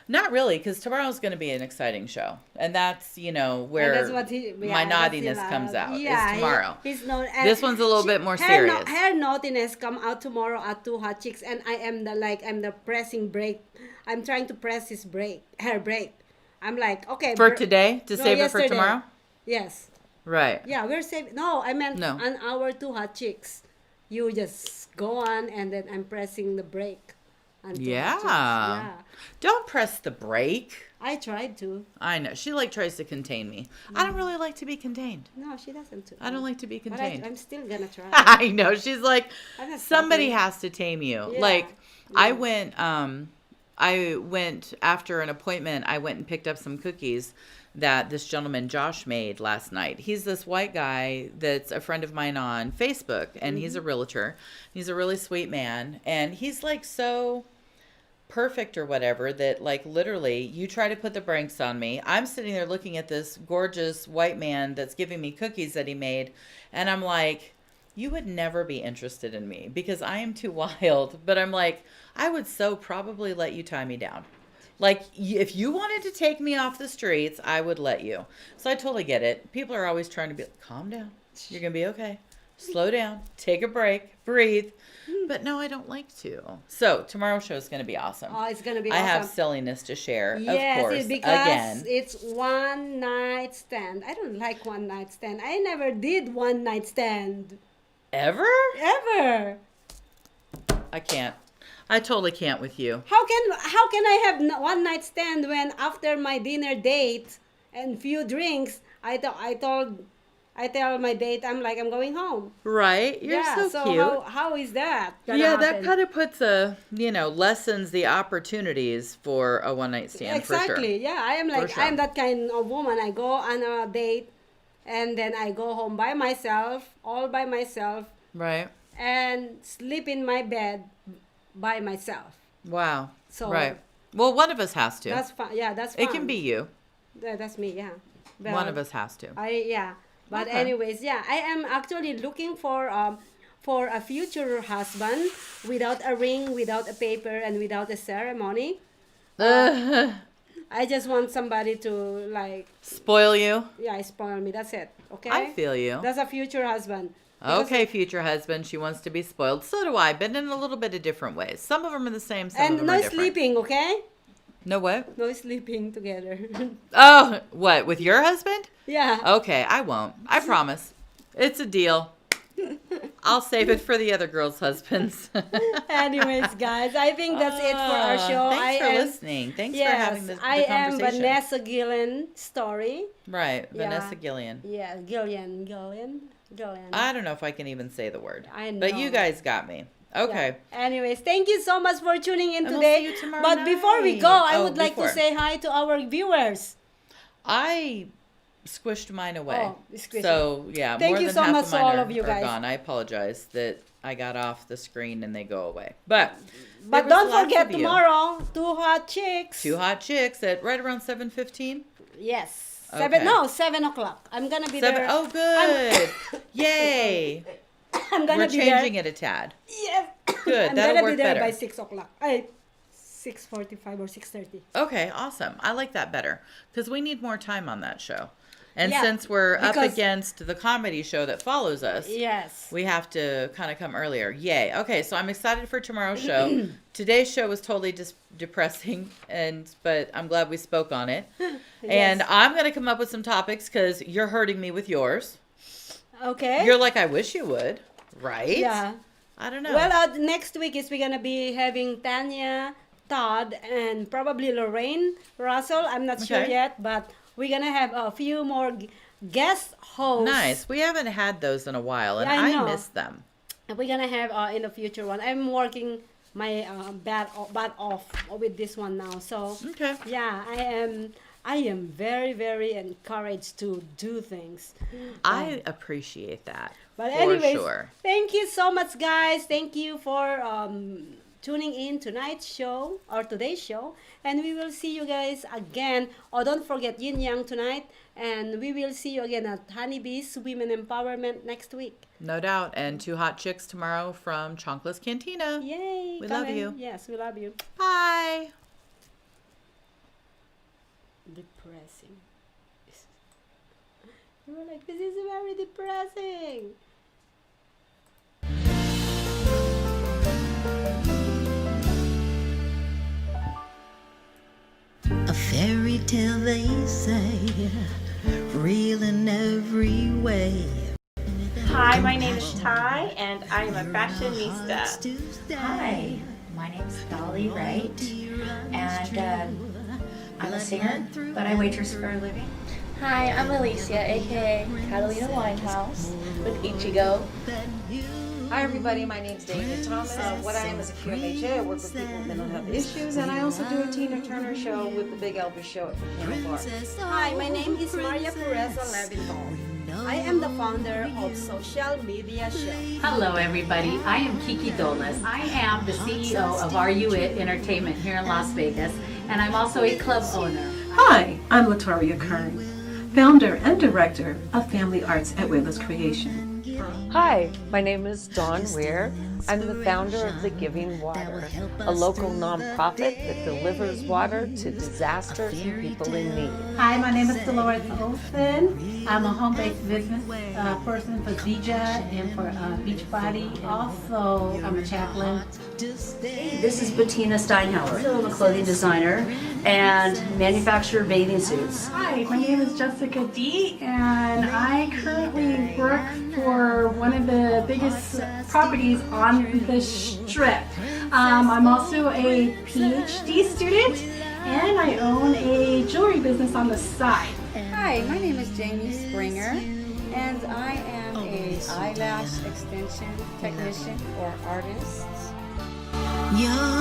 Not really, because tomorrow's going to be an exciting show. And that's, where that's what my naughtiness comes out, is tomorrow. He's known, this one's a little bit more serious. Her naughtiness come out tomorrow at 2 Hot Chicks, and I'm the pressing brake. I'm trying to press her brake. I'm like, okay. For today? To save it for tomorrow? Yes. Right. Yeah, we're saving. No, I meant no. on our 2 Hot Chicks. You just go on, and then I'm pressing the brake. Yeah. Don't press the brake. I tried to. I know. She tries to contain me. I don't really like to be contained. No, she doesn't too. I don't like to be contained. But I'm still gonna try. I know. She's like, somebody has to tame you. Yeah. I went after an appointment. I went and picked up some cookies that this gentleman Josh made last night. He's this white guy that's a friend of mine on Facebook, and he's a realtor. He's a really sweet man, and he's so perfect or whatever that literally you try to put the brakes on me. I'm sitting there looking at this gorgeous white man that's giving me cookies that he made, and I'm like, you would never be interested in me because I am too wild. But I'm like, I would so probably let you tie me down. If you wanted to take me off the streets, I would let you. So I totally get it. People are always trying to be calm down. You're going to be okay. Slow down. Take a break. Breathe. But no, I don't like to. So tomorrow's show is going to be awesome. Oh, it's going to be awesome. I have silliness to share, yes, of course. Because it's one night stand. I don't like one night stand. I never did one night stand. Ever? Ever. I can't. I totally can't with you. How can I have one night stand when after my dinner date and few drinks, I tell my date I'm going home. Right. You're yeah, so cute. How is that? Yeah, that kind of puts lessens the opportunities for a one night stand. Exactly. For sure. Yeah, I am I'm that kind of woman. I go on a date, and then I go home by myself, all by myself. Right. And sleep in my bed by myself. Wow. So right. Well, one of us has to. That's fine. Yeah, that's fine. It can be you. That's me. Yeah. But one of us has to. But anyways, I am actually looking for a future husband without a ring, without a paper, and without a ceremony. I just want somebody to spoil you. Yeah, spoil me. That's it. Okay. I feel you. That's a future husband. Okay, future husband. She wants to be spoiled. So do I, but in a little bit of different ways. Some of them are the same. Some of them are different. And no sleeping, okay? No what? No sleeping together. Oh, what? With your husband? Yeah. Okay, I won't. I promise. It's a deal. I'll save it for the other girls' husbands. Anyways, guys, I think that's it for our show. Thanks for listening. Thanks for having the conversation. I am Vanessa Gillian Story. Right, Vanessa Gillian. Yeah, Gillian. I don't know if I can even say the word. I know. But you guys got me. Okay. Yeah. Anyways, thank you so much for tuning in and today. We'll see you tomorrow but night. Before we go, I would like to say hi to our viewers. I squished mine away. Oh, so yeah, thank more you than so half much of to mine all are, of you guys. gone. I apologize that I got off the screen and they go away. But don't forget tomorrow, 2 Hot Chicks. 2 Hot Chicks at right around 7:15. Yes. Okay. 7 o'clock. I'm gonna be there. Oh, good! Yay! We're changing it a tad. Yes. Good. I'm That'll gonna work be there better. by 6 o'clock. 6:45 or 6:30. Okay, awesome. I like that better because we need more time on that show. And Yeah, since we're up against the comedy show that follows us, yes, we have to kind of come earlier. Yay. Okay, so I'm excited for tomorrow's show. Today's show was totally depressing, but I'm glad we spoke on it. And I'm going to come up with some topics because you're hurting me with yours. Okay. You're like, I wish you would, right? Yeah. I don't know. Well, next week we're going to be having Tanya, Todd, and probably Lorraine Russell. I'm not sure yet, but we're going to have a few more guest hosts. Nice. We haven't had those in a while, and I miss them. And we're going to have in the future one. I'm working my butt off with this one now. So, yeah, I am very, very encouraged to do things. I appreciate that. But anyways, sure. Thank you so much, guys. Thank you for tuning in today's show. And we will see you guys again. Oh, don't forget Yin Yang tonight. And we will see you again at Honeybees Women Empowerment next week. No doubt. And 2 Hot Chicks tomorrow from Chonkla's Cantina. Yay. We love you. Yes, we love you. Bye. Depressing. You were like, this is very depressing. A fairy tale, they say, real in every way. Hi, my name is Ty, and I am a fashionista. Hi, my name is Dolly Wright, and I'm a singer, but I waitress for a living. Hi, I'm Alicia, aka Catalina Winehouse with Ichigo. Hi everybody, my name's David Thomas. What I am is a QMHA. I work with people with mental health issues, and I also do a Tina Turner show with the Big Elvis Show at the Piano Bar. Hi, my name is Maria Pureza Leventhal. I am the founder of Social Media Show. Hello everybody, I am Kiki Dolas. I am the CEO of RU It Entertainment here in Las Vegas, and I'm also a club owner. Hi, I'm Latoria Kern, founder and director of Family Arts at Wayla's Creation. Hi, my name is Dawn Weir. I'm the founder of The Giving Water, a local nonprofit that delivers water to disasters and people in need. Hi, my name is Dolores Olsen. I'm a home-based business person for Zija and for Beachbody. Also, I'm a chaplain. This is Bettina Steinhauer. I'm a clothing designer and manufacture bathing suits. Hi, my name is Jessica D, and I currently work for one of the biggest properties on the Strip. I'm also a PhD student, and I own a jewelry business on the side. Hi, my name is Jamie Springer, and I am a eyelash extension technician or artist. You're